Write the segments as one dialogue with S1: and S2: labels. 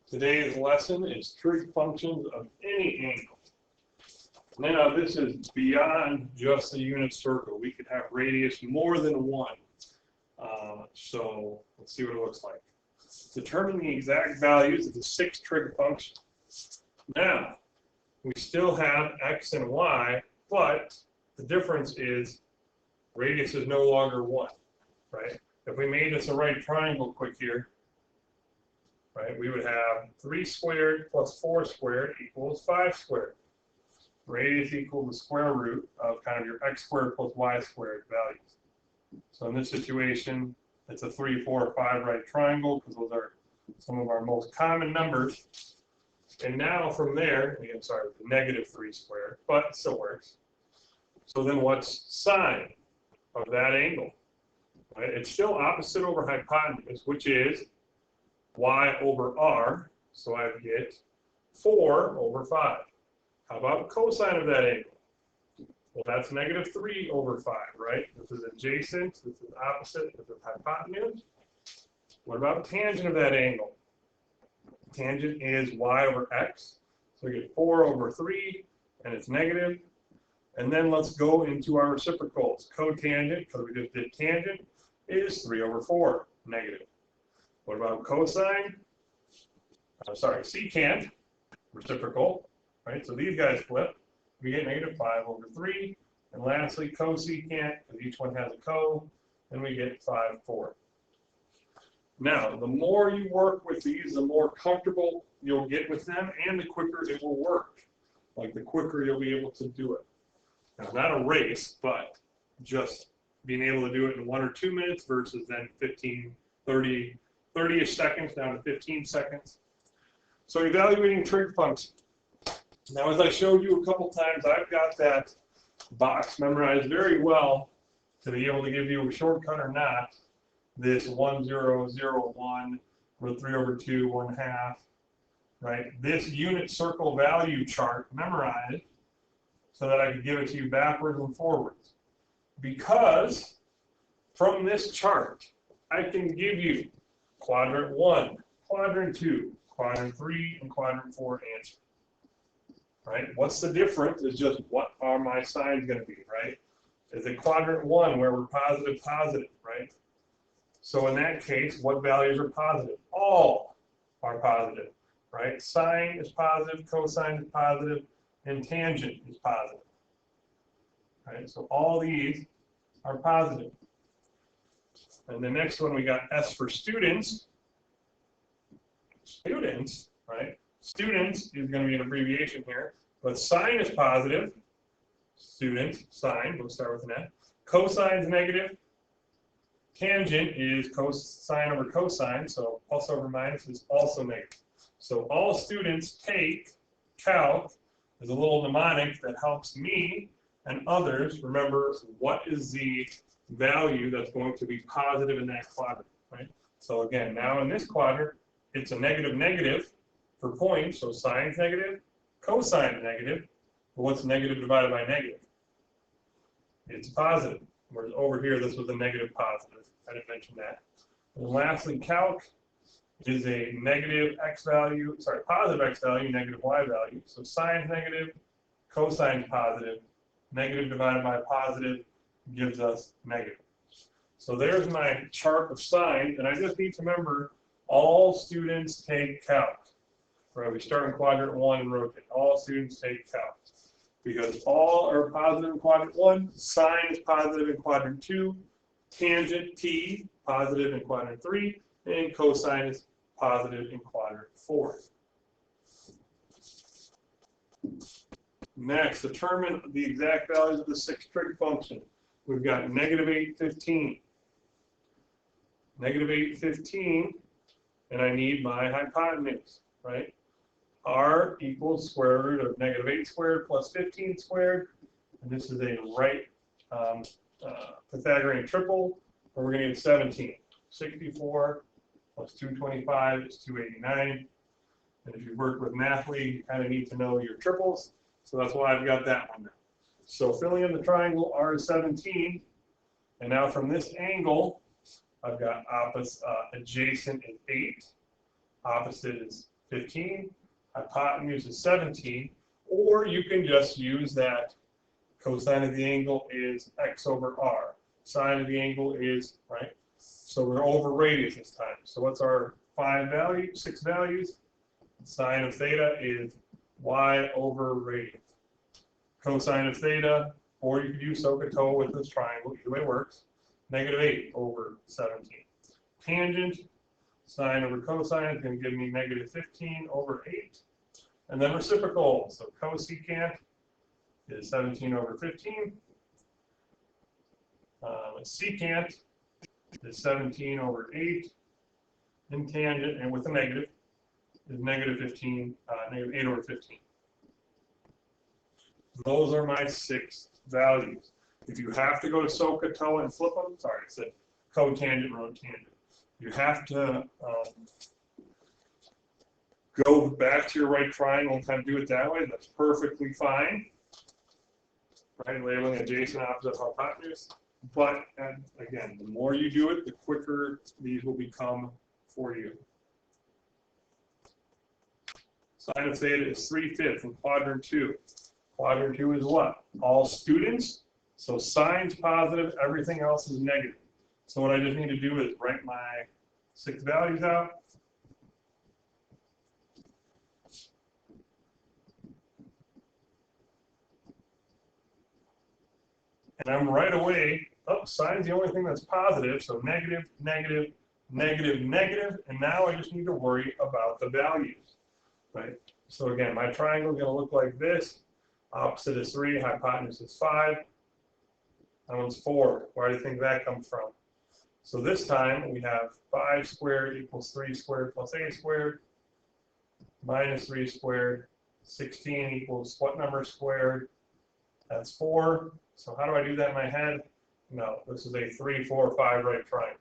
S1: Today's lesson is trig functions of any angle. Now this is beyond just a unit circle. We could have radius more than one. So let's see what it looks like. Determine the exact values of the 6 trig functions. Now, we still have x and y, but the difference is radius is no longer 1, right? If we made this a right triangle quick here, right, we would have 3 squared plus 4 squared equals 5 squared. Radius equals the square root of kind of your x squared plus y squared values. So in this situation, it's a 3, 4, 5 right triangle because those are some of our most common numbers. And now from there, again, sorry, the negative 3 squared, but it still works. So then what's sine of that angle? Right? It's still opposite over hypotenuse, which is y over r, so I get 4 over 5. How about cosine of that angle? Well, that's negative 3 over 5, right? This is adjacent, this is opposite, this is hypotenuse. What about tangent of that angle? Tangent is y over x, so we get 4 over 3, and it's negative. And then let's go into our reciprocals. Cotangent, because we just did tangent, is 3 over 4, negative. What about cosine? Secant, reciprocal, right? So these guys flip. We get negative 5 over 3. And lastly, cosecant, because each one has a co, and we get 5, 4. Now, the more you work with these, the more comfortable you'll get with them, and the quicker it will work. Like, the quicker you'll be able to do it. Now, not a race, but just being able to do it in 1 or 2 minutes versus then 15, 30-ish seconds down to 15 seconds. So evaluating trig function. Now, as I showed you a couple times, I've got that box memorized very well to be able to give you a shortcut or not. This 1, 0, 0, 1, root 3 over 2, 1/2, right? This unit circle value chart memorized so that I could give it to you backwards and forwards. Because from this chart, I can give you quadrant 1, quadrant 2, quadrant 3, and quadrant 4 answer. Right? What's the difference is just what are my signs going to be, right? Is it quadrant 1 where we're positive, positive, right? So in that case, what values are positive? All are positive, right? Sine is positive, cosine is positive, and tangent is positive. Right? So all these are positive. And the next one we got S for students. Students, right? Students is going to be an abbreviation here, but sine is positive. Student, sine, we'll start with an F. Cosine is negative. Tangent is cosine over cosine, so plus over minus is also negative. So all students take calc as a little mnemonic that helps me and others remember what is the value that's going to be positive in that quadrant, right? So again, now in this quadrant, it's a negative negative for points, so sine's negative, cosine is negative. But what's negative divided by negative? It's positive. Whereas over here, this was a negative positive. I didn't mention that. And lastly, calc is a negative x value, sorry, positive x value, negative y value. So sine is negative, cosine is positive, negative divided by positive gives us negative. So there's my chart of signs, and I just need to remember all students take calc. Right, we start in quadrant 1 and rotate. All students take calc. Because all are positive in quadrant 1, sine is positive in quadrant 2, tangent t positive in quadrant 3, and cosine is positive in quadrant 4. Next, determine the exact values of the 6 trig function. We've got negative 8, 15. Negative 8, 15, and I need my hypotenuse, right? R equals square root of negative 8 squared plus 15 squared. And this is a right Pythagorean triple, where we're going to get 17. 64 plus 225 is 289. And if you work with Mathly, you kind of need to know your triples. So that's why I've got that one now. So filling in the triangle, R is 17. And now from this angle, I've got adjacent is 8. Opposite is 15. Hypotenuse is 17. Or you can just use that cosine of the angle is x over r. Sine of the angle is, right? So we're over radius this time. So what's our 6 values? Sine of theta is y over radius. Cosine of theta, or you could use SOHCAHTOA with this triangle, either way works, -8 over 17. Tangent, sine over cosine is going to give me -15 over 8. And then reciprocal, so cosecant is 17 over 15. Secant is 17 over 8. And tangent, and with a negative, is -15, -8 over 15. Those are my 6 values. If you have to go to SOHCAHTOA and flip them, sorry, I said cotangent, rotangent. You have to go back to your right triangle and kind of do it that way. That's perfectly fine. Right, labeling adjacent, opposite, hypotenuse. But again, the more you do it, the quicker these will become for you. Sine of theta is 3/5 in quadrant 2. Quadrant 2 is what? All students. So sine's positive, everything else is negative. So what I just need to do is write my 6 values out. And I'm right away, sine's the only thing that's positive, so negative, negative, negative, negative, and now I just need to worry about the values, right? So again, my triangle is going to look like this. Opposite is 3, hypotenuse is 5. That one's 4. Where do you think that comes from? So this time we have 5 squared equals 3 squared plus a squared minus 3 squared. 16 equals what number squared? That's 4. So how do I do that in my head? No, this is a 3, 4, 5 right triangle.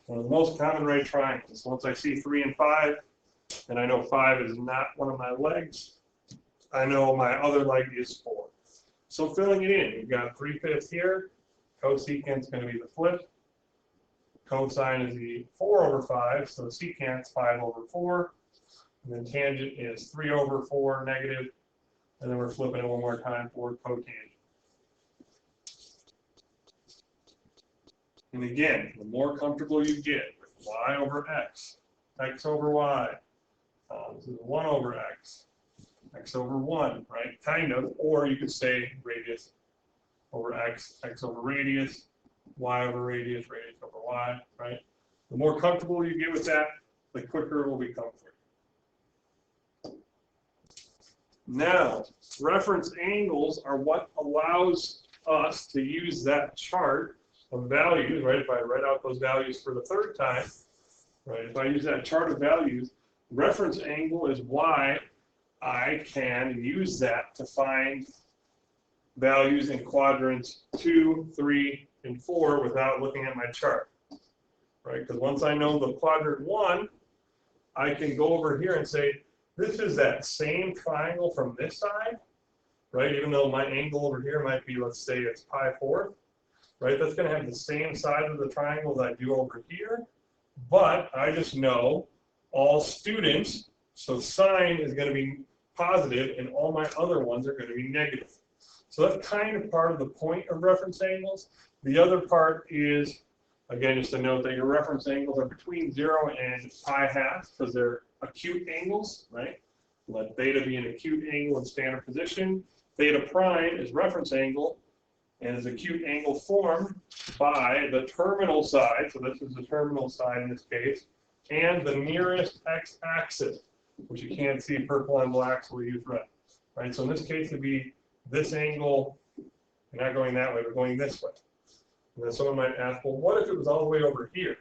S1: One of the most common right triangles. So once I see 3 and 5, and I know 5 is not one of my legs, I know my other leg is 4. So filling it in, you've got 3/5 here. Cosecant is going to be the flip. Cosine is the 4 over 5, so secant is 5 over 4. And then tangent is 3 over 4 negative. And then we're flipping it one more time for cotangent. And again, the more comfortable you get with y over x, x over y, this is 1 over x, x over 1, right? Kind of, or you could say radius over x, x over radius, y over radius, radius over y, right? The more comfortable you get with that, the quicker it will become for you. Now, reference angles are what allows us to use that chart of values, right? If I write out those values for the 3rd time, right? If I use that chart of values, reference angle is why I can use that to find values in quadrants 2, 3, and 4 without looking at my chart, right? Because once I know the quadrant 1, I can go over here and say, this is that same triangle from this side, right? Even though my angle over here might be, let's say it's pi/4, right? That's going to have the same side of the triangle that I do over here, but I just know all students, so sine is going to be positive, and all my other ones are going to be negative. So that's kind of part of the point of reference angles. The other part is, again, just to note that your reference angles are between 0 and pi/2 because they're acute angles, right? Let theta be an acute angle in standard position. Theta prime is reference angle and is acute angle formed by the terminal side, so this is the terminal side in this case, and the nearest x-axis, which you can't see purple and black, so we use red, right? So in this case, it'd be this angle, you're not going that way, but going this way. And then someone might ask, well, what if it was all the way over here?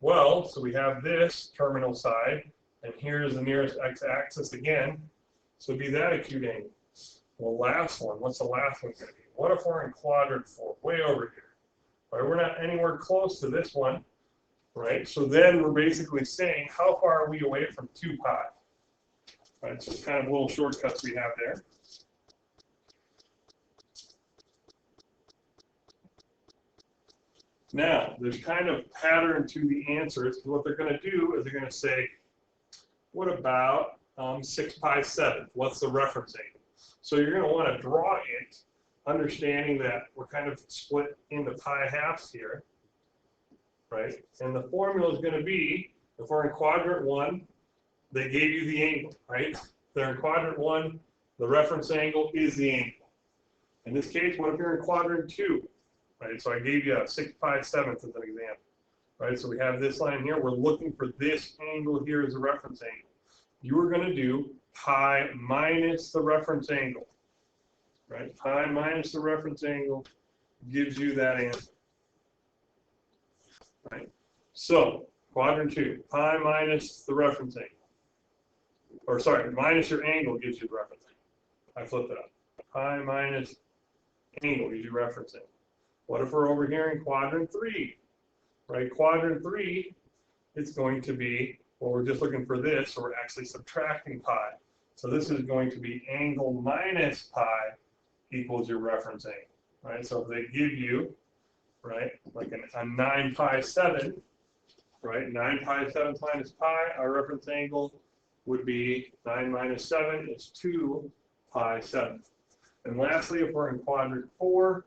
S1: Well, so we have this terminal side, and here's the nearest x-axis again, so it'd be that acute angle. Well, last one, what's the last one going to be? What if we're in quadrant 4, way over here? Right, we're not anywhere close to this one, right? So then we're basically saying, how far are we away from 2 pi? Right, so it's kind of little shortcuts we have there. Now, there's kind of pattern to the answers. What they're going to do is they're going to say, what about 6 pi 7th? What's the reference angle? So you're going to want to draw it, understanding that we're kind of split into pi halves here, right? And the formula is going to be, if we're in quadrant 1, they gave you the angle, right? If they're in quadrant 1, the reference angle is the angle. In this case, what if you're in quadrant 2, right? So I gave you a 6 pi 7th as an example, right? So we have this line here. We're looking for this angle here as a reference angle. You are going to do pi minus the reference angle, right? Pi minus the reference angle gives you that answer, right? So quadrant 2, pi minus the reference angle. Or sorry, minus your angle gives you the reference angle. I flipped it up. Pi minus angle gives you reference angle. What if we're over here in quadrant 3, right? Quadrant 3, it's going to be, well, we're just looking for this, so we're actually subtracting pi. So this is going to be angle minus pi equals your reference angle, right? So if they give you, right, like a 9 pi 7, right, 9 pi 7 minus pi, our reference angle would be 9 minus 7 is 2 pi 7. And lastly, if we're in quadrant 4,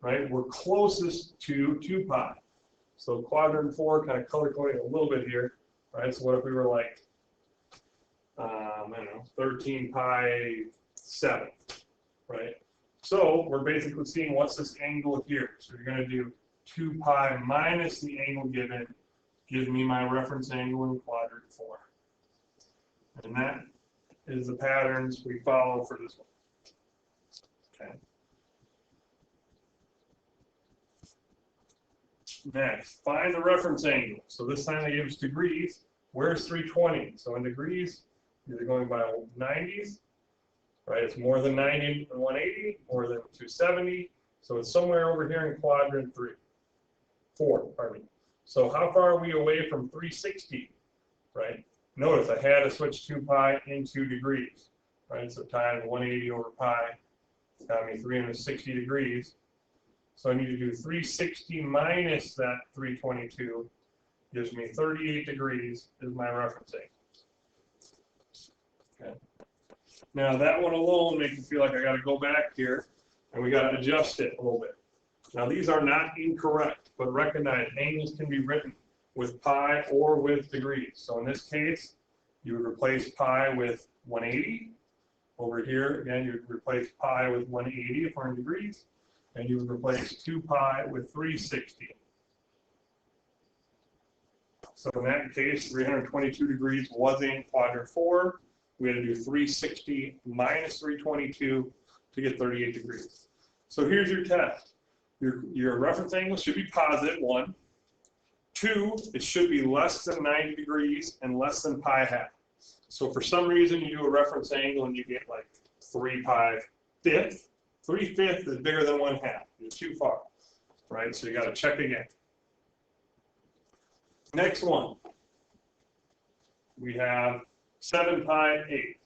S1: right, we're closest to 2 pi. So quadrant 4, kind of color coding a little bit here, right? So what if we were like, I don't know, 13 pi 7, right? So we're basically seeing what's this angle here. So you're going to do 2 pi minus the angle given, gives me my reference angle in quadrant 4. And that is the patterns we follow for this one. Okay. Next, find the reference angle. So this time they give us degrees. Where's 320? So in degrees, either going by 90s, right? It's more than 90 and 180, more than 270. So it's somewhere over here in quadrant 4, pardon me. So how far are we away from 360, right? Notice I had to switch 2 pi into degrees, right? So times 180 over pi got me 360 degrees. So I need to do 360 minus that 322, gives me 38 degrees is my reference angle. Okay. Now that one alone makes me feel like I got to go back here and we got to adjust it a little bit. Now these are not incorrect, but recognize angles can be written with pi or with degrees. So in this case, you would replace pi with 180. Over here, again, you would replace pi with 180 if we're in degrees, and you would replace 2 pi with 360. So in that case, 322 degrees was in quadrant 4. We had to do 360 minus 322 to get 38 degrees. So here's your test. Your reference angle should be positive, 1. 2, it should be less than 90 degrees and less than pi half. So for some reason you do a reference angle and you get like 3 pi 5th. 3/5 is bigger than 1/2. You're too far, right? So you got to check again. Next one, we have 7 pi 8.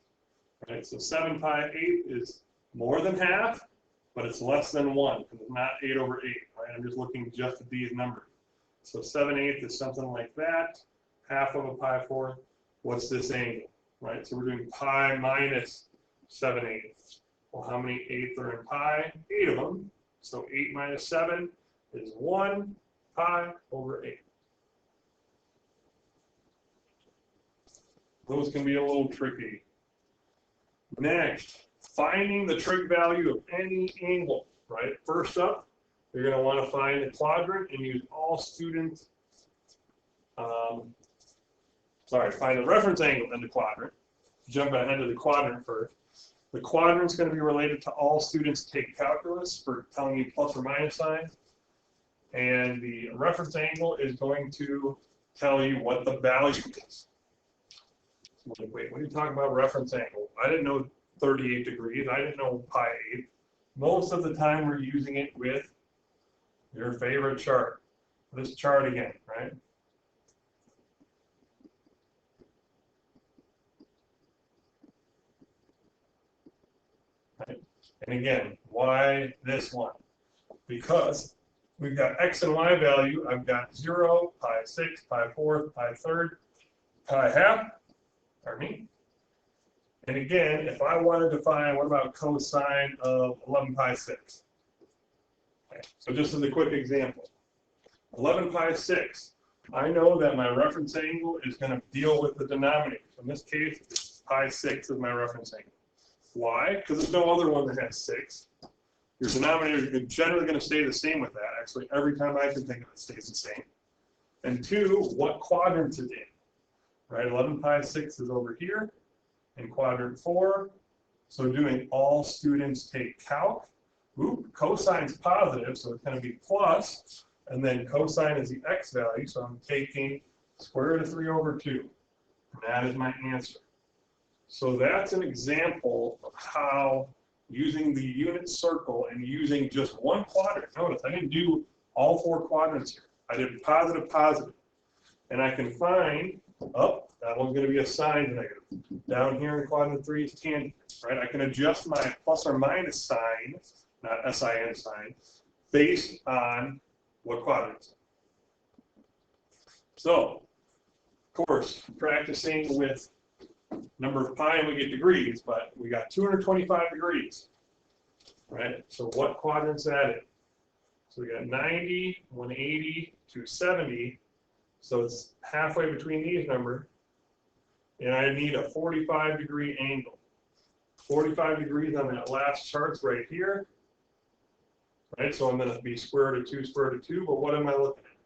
S1: Right? So 7 pi 8 is more than half, but it's less than 1 because it's not 8 over 8. Right? I'm just looking just at these numbers. So 7/8 is something like that. Half of a pi 4. What's this angle? Right? So we're doing pi minus 7/8. Well, how many 8ths are in pi? 8 of them. So 8 minus 7 is 1 pi over 8. Those can be a little tricky. Next, finding the trig value of any angle, right? First up, you're going to want to find the quadrant and use all students, find the reference angle in the quadrant. Jump ahead to the quadrant first. The quadrant's going to be related to all students take calculus for telling you plus or minus signs. And the reference angle is going to tell you what the value is. Wait, when you talk about reference angle, I didn't know 38 degrees. I didn't know pi 8. Most of the time we're using it with your favorite chart. This chart again, right? And again, why this one? Because we've got x and y value. I've got 0, pi 6, pi 4, pi 3rd, pi half. Pardon me. And again, if I wanted to find, what about cosine of 11 pi 6? Okay. So just as a quick example, 11 pi 6, I know that my reference angle is going to deal with the denominator. In this case, pi 6 is my reference angle. Why? Because there's no other one that has 6. Your denominator is generally going to stay the same with that. Actually, every time I can think of it, stays the same. And 2, what quadrant is it in? Right, 11 pi 6 is over here in quadrant 4. So doing all students take calc. Oop, cosine's positive, so it's going to be plus. And then cosine is the x value, so I'm taking square root of 3 over 2. And that is my answer. So that's an example of how using the unit circle and using just one quadrant. Notice I didn't do all 4 quadrants here. I did positive, positive. And I can find, that one's going to be a sign negative. Down here in quadrant 3 is tangent, right? I can adjust my plus or minus sign, not SIN sign, based on what quadrant. So, of course, practicing with number of pi and we get degrees, but we got 225 degrees, right? So what quadrant's that in? So we got 90, 180, 270. So it's halfway between these numbers. And I need a 45-degree angle. 45 degrees on that last chart's right here. Right, so I'm going to be square root of 2, square root of 2. But what am I looking at?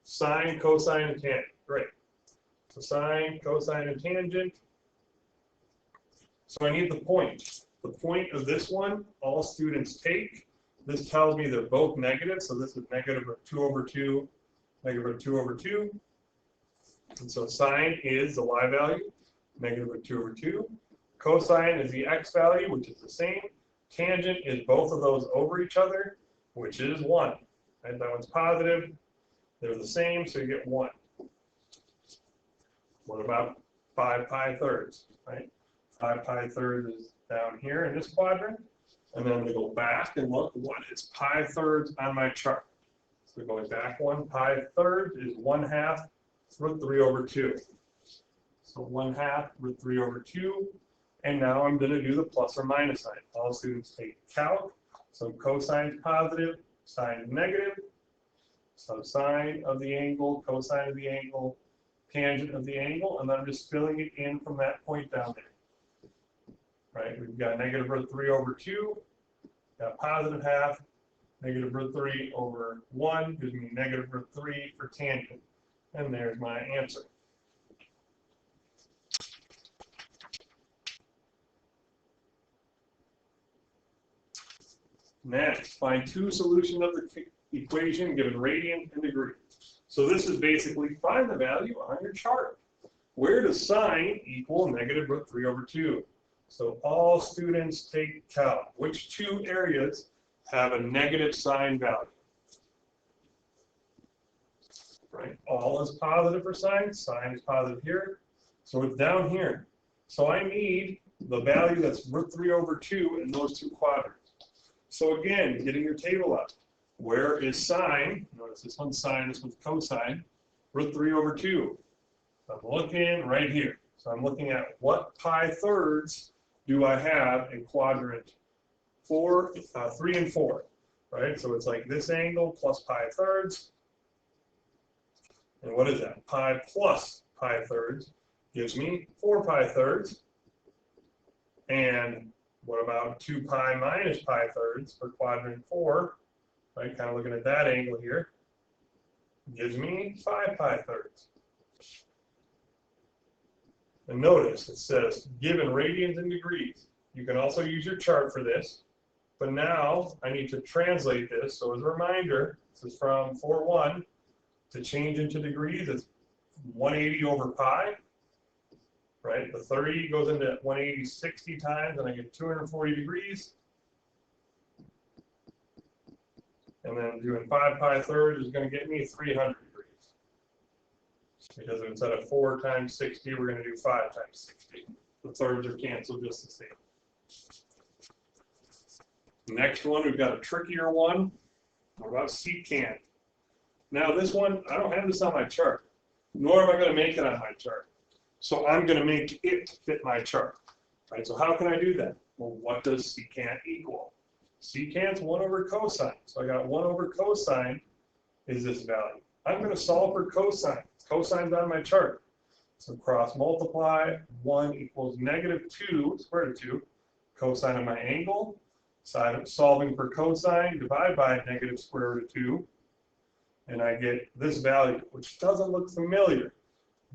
S1: Sine, cosine, and tangent. Great. So sine, cosine, and tangent. So I need the point. The point of this one, all students take. This tells me they're both negative. So this is negative root 2 over 2, negative root 2 over 2. And so sine is the y value, negative root 2 over 2. Cosine is the x value, which is the same. Tangent is both of those over each other, which is 1. Right? That one's positive. They're the same, so you get 1. What about 5 pi thirds? Right? 5 pi thirds is down here in this quadrant. And then I'm going to go back and look what is pi thirds on my chart. So going back 1, pi thirds is 1/2 root 3 over 2. So 1/2 root 3 over 2. And now I'm going to do the plus or minus sign. All students take calc. So cosine is positive, sine is negative. So sine of the angle, cosine of the angle, tangent of the angle, and then I'm just filling it in from that point down there. Right? We've got negative root 3 over 2, got positive half, negative root 3 over 1 gives me negative root 3 for tangent. And there's my answer. Next, find 2 solutions of the equation given radians and degrees. So this is basically find the value on your chart. Where does sine equal negative root 3 over 2? So all students take calc. Which 2 areas have a negative sine value? Right? All is positive for sine. Sine is positive here. So it's down here. So I need the value that's root 3 over 2 in those 2 quadrants. So again, getting your table up. Where is sine? Notice this one's sine, this one's cosine. Root 3 over 2. I'm looking right here. So I'm looking at what pi thirds do I have in quadrant 3 and 4. Right? So it's like this angle plus pi thirds. And what is that? Pi plus pi thirds gives me 4 pi thirds. And what about 2 pi minus pi thirds for quadrant 4? Right, kind of looking at that angle here. Gives me 5 pi thirds. And notice it says given radians and degrees. You can also use your chart for this. But now I need to translate this. So as a reminder, this is from 4:1. To change into degrees, it's 180 over pi. Right? The 30 goes into 180 60 times, and I get 240 degrees. And then doing 5 pi thirds is going to get me 300 degrees. Because instead of 4 times 60, we're going to do 5 times 60. The thirds are canceled just the same. Next one, we've got a trickier one. What about secant? Now this one, I don't have this on my chart, nor am I going to make it on my chart. So I'm going to make it fit my chart. Right? So how can I do that? Well, what does secant equal? Secant's 1 over cosine. So I got 1 over cosine is this value. I'm going to solve for cosine. Cosine's on my chart. So cross multiply, 1 equals -2, square root of 2, cosine of my angle. Solving for cosine, divide by negative square root of 2, and I get this value, which doesn't look familiar,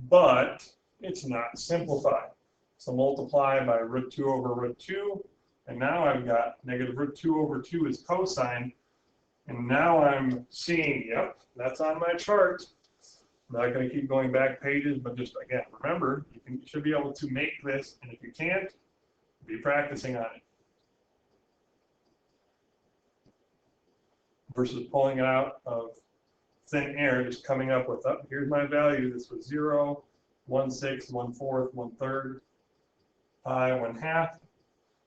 S1: but it's not simplified. So multiply by root 2 over root 2, and now I've got negative root 2 over 2 is cosine, and now I'm seeing, yep, that's on my chart. I'm not going to keep going back pages, but just, again, remember, you should be able to make this, and if you can't, be practicing on it. Versus pulling it out of thin air, just coming up with, oh, here's my value. This was 0, 1/6, 1/4, 1/3, pi, 1/2.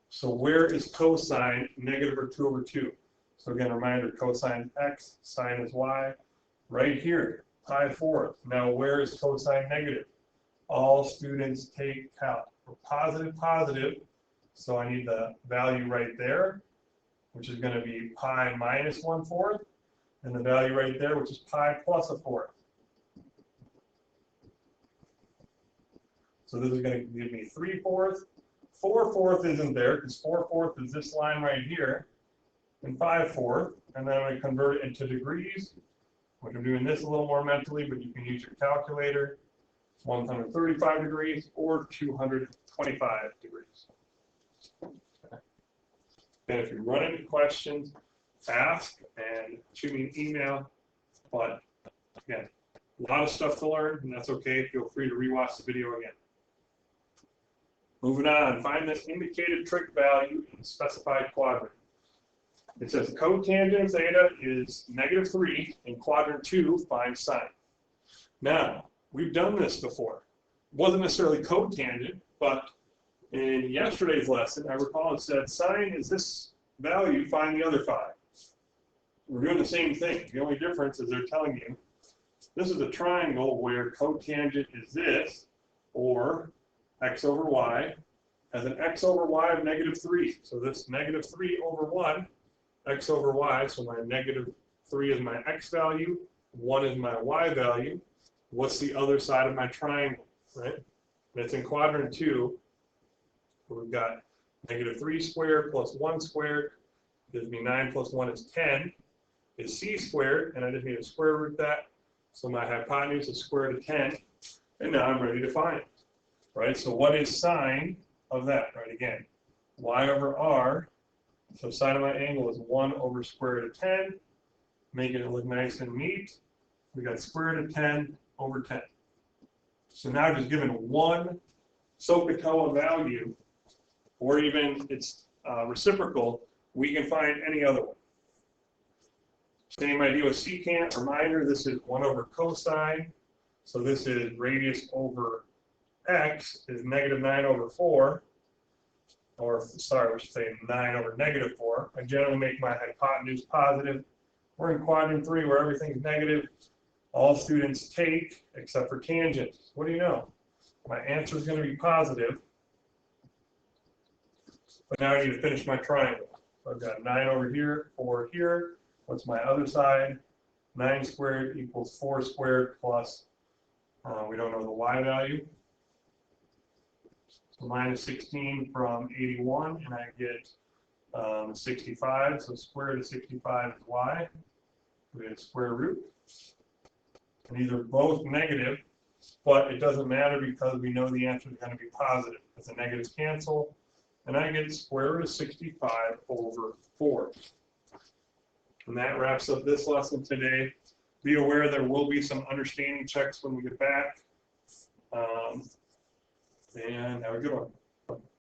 S1: So where is cosine negative root 2 over 2? So again, reminder, cosine x, sine is y. Right here, pi 4. Now where is cosine negative? All students take calc. For positive, positive. So I need the value right there, which is going to be pi minus 1/4, and the value right there, which is pi plus 1/4. So this is going to give me 3/4. 4/4 isn't there, because 4/4 is this line right here, and 5/4, and then I'm going to convert it into degrees, which I'm doing this a little more mentally, but you can use your calculator. 135 degrees or 225 degrees. And if you run into questions, ask and shoot me an email. But again, a lot of stuff to learn, and that's okay. Feel free to rewatch the video again. Moving on, find this indicated trig value in the specified quadrant. It says cotangent theta is -3. In quadrant 2, find sine. Now, we've done this before. It wasn't necessarily cotangent, but in yesterday's lesson, I recall it said sine is this value, find the other 5. We're doing the same thing. The only difference is they're telling you this is a triangle where cotangent is this, or x over y, has an x over y of -3. So this -3 over 1, x over y, so my -3 is my x value, 1 is my y value. What's the other side of my triangle, right? And it's in quadrant 2. We've got -3 squared plus 1 squared gives me 9 plus 1 is 10. Is c squared, and I just need to square root that. So my hypotenuse is square root of 10, and now I'm ready to find it, right? So what is sine of that, right? Again, y over r. So sine of my angle is 1 over square root of 10. Make it look nice and neat. We got square root of 10 over 10. So now just given one SOHCAHTOA value, or even its reciprocal, we can find any other one. Same idea with secant. Reminder, this is 1 over cosine. So this is radius over x is -9 over 4. Or, sorry, we should say 9 over -4. I generally make my hypotenuse positive. We're in quadrant 3 where everything's negative. All students take, except for tangent. What do you know? My answer is going to be positive. But now I need to finish my triangle. So I've got 9 over here, 4 here. What's my other side? 9 squared equals 4 squared plus, we don't know the y value. So minus 16 from 81, and I get 65. So square root of 65 is y. We have square root. And these are both negative, but it doesn't matter because we know the answer is going to be positive. Because the negatives cancel, and I get square root of 65 over 4. And that wraps up this lesson today. Be aware there will be some understanding checks when we get back. And have a good one.